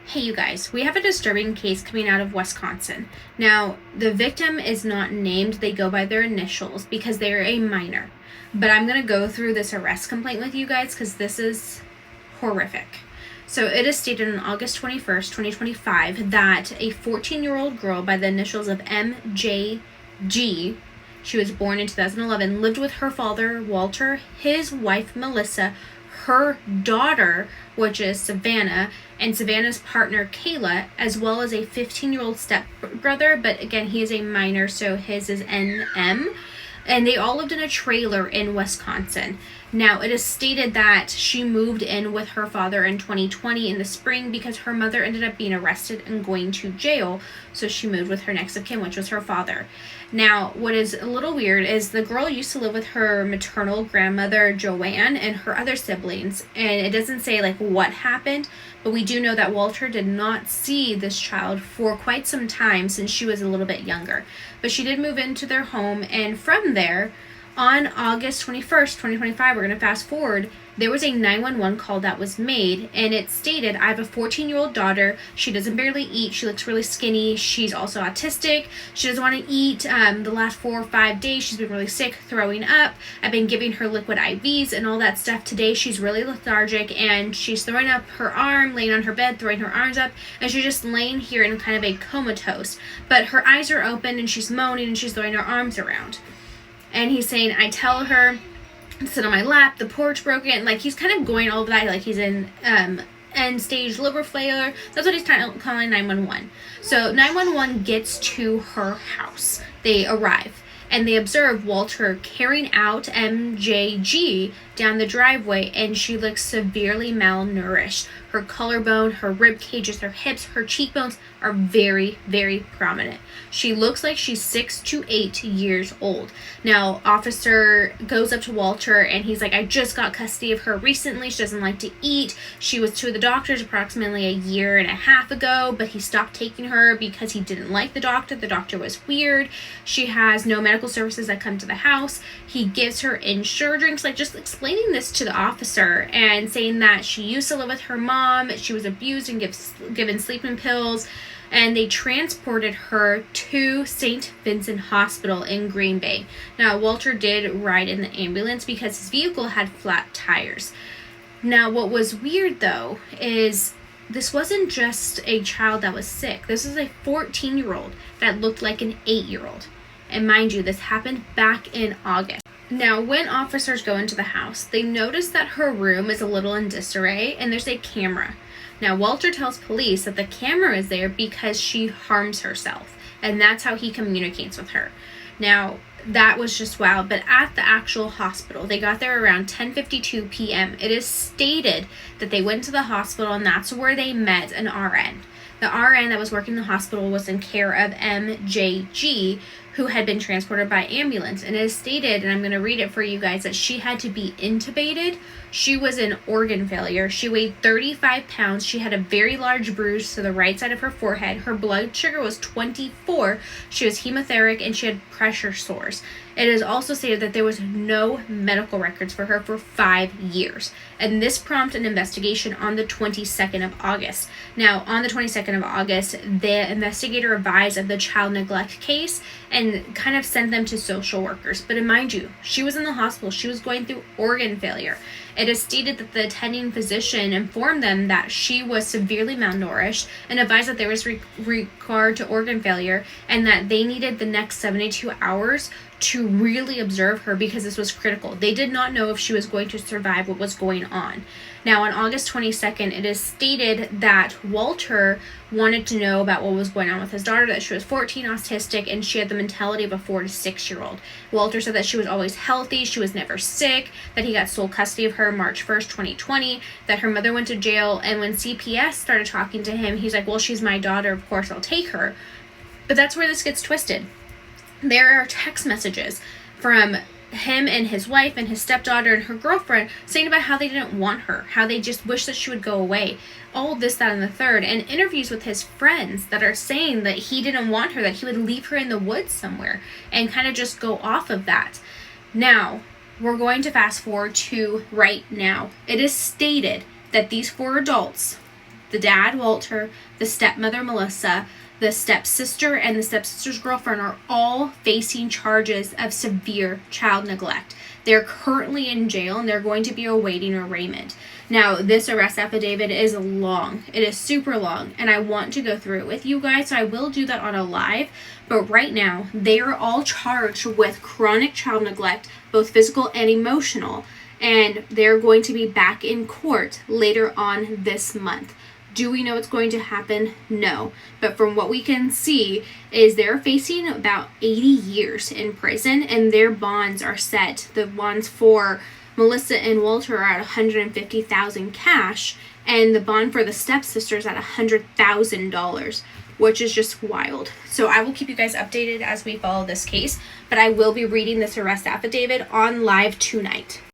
Hey you guys, we have a disturbing case coming out of Wisconsin. Now, the victim is not named, they go by their initials because they're a minor. But I'm going to go through this arrest complaint with you guys because this is horrific. So it is stated on August 21st, 2025 that a 14-year-old girl by the initials of MJG, she was born in 2011, lived with her father, Walter, his wife, Melissa, her daughter, which is Savannah, and Savannah's partner, Kayla, as well as a 15-year-old stepbrother, but again, he is a minor, so his is NM, and they all lived in a trailer in Wisconsin. Now, it is stated that she moved in with her father in 2020 in the spring because her mother ended up being arrested and going to jail, so she moved with her next of kin, which was her father. Now, what is a little weird is the girl used to live with her maternal grandmother, Joanne, and her other siblings, and it doesn't say, what happened, but we do know that Walter did not see this child for quite some time since she was a little bit younger. But she did move into their home, and from there, on August 21st, 2025, we're going to fast forward, there was a 911 call that was made, and it stated, I have a 14-year-old daughter. She doesn't barely eat. She looks really skinny. She's also autistic. She doesn't want to eat. The last 4 or 5 days, she's been really sick, throwing up. I've been giving her liquid IVs and all that stuff. Today, she's really lethargic, and she's throwing up her arm, laying on her bed, throwing her arms up, and she's just laying here in kind of a comatose. But her eyes are open, and she's moaning, and she's throwing her arms around. And he's saying, I tell her to sit on my lap, the porch broken. He's kind of going all of that, he's in end stage liver failure. That's what he's calling 911. So 911 gets to her house. They arrive, and they observe Walter carrying out MJG down the driveway, and she looks severely malnourished. Her collarbone, her rib cages, her hips, her cheekbones are very, very prominent. She looks like she's 6 to 8 years old. Now, officer goes up to Walter, and he's like, I just got custody of her recently. She doesn't like to eat. She was to the doctors approximately a year and a half ago, but he stopped taking her because he didn't like the doctor. The doctor was weird. She has no medical services that come to the house. He gives her insured drinks, just explaining this to the officer and saying that she used to live with her mom. She was abused and given sleeping pills, and they transported her to St. Vincent Hospital in Green Bay. Now, Walter did ride in the ambulance because his vehicle had flat tires. Now, what was weird, though, is this wasn't just a child that was sick. This is a 14-year-old that looked like an 8-year-old. And mind you, this happened back in August. Now, when officers go into the house, they notice that her room is a little in disarray, and there's a camera. Now, Walter tells police that the camera is there because she harms herself, and that's how he communicates with her. Now, that was just wild, but at the actual hospital, they got there around 10:52 p.m. It is stated that they went to the hospital, and that's where they met an RN. The RN that was working in the hospital was in care of MJG, who had been transported by ambulance. And it is stated, and I'm going to read it for you guys, that she had to be intubated. She was in organ failure. She weighed 35 pounds. She had a very large bruise to the right side of her forehead. Her blood sugar was 24. She was hemotheric, and she had pressure sores. It is also stated that there was no medical records for her for 5 years. And this prompted an investigation on the 22nd of August. Now, on the 22nd of August, the investigator advised of the child neglect case and kind of sent them to social workers. But mind you, she was in the hospital. She was going through organ failure. It is stated that the attending physician informed them that she was severely malnourished and advised that there was regard to organ failure and that they needed the next 72 hours to really observe her because this was critical. They did not know if she was going to survive what was going on. Now, on August 22nd, it is stated that Walter wanted to know about what was going on with his daughter, that she was 14, autistic, and she had the mentality of a 4 to 6-year-old. Walter said that she was always healthy, she was never sick, that he got sole custody of her March 1st, 2020, that her mother went to jail, and when CPS started talking to him, he's like, well, she's my daughter, of course I'll take her. But that's where this gets twisted. There are text messages from him and his wife and his stepdaughter and her girlfriend saying about how they didn't want her, how they just wish that she would go away, all this, that, and the third, and interviews with his friends that are saying that he didn't want her, that he would leave her in the woods somewhere, and kind of just go off of that. Now, we're going to fast forward to right now. It is stated that these 4 adults The dad, Walter, the stepmother, Melissa, the stepsister, and the stepsister's girlfriend are all facing charges of severe child neglect. They're currently in jail and they're going to be awaiting arraignment. Now, this arrest affidavit is long. It is super long, and I want to go through it with you guys, so I will do that on a live. But right now, they are all charged with chronic child neglect, both physical and emotional, and they're going to be back in court later on this month. Do we know what's going to happen? No. But from what we can see is they're facing about 80 years in prison, and their bonds are set. The ones for Melissa and Walter are at $150,000 cash, and the bond for the stepsisters at $100,000, which is just wild. So I will keep you guys updated as we follow this case, but I will be reading this arrest affidavit on live tonight.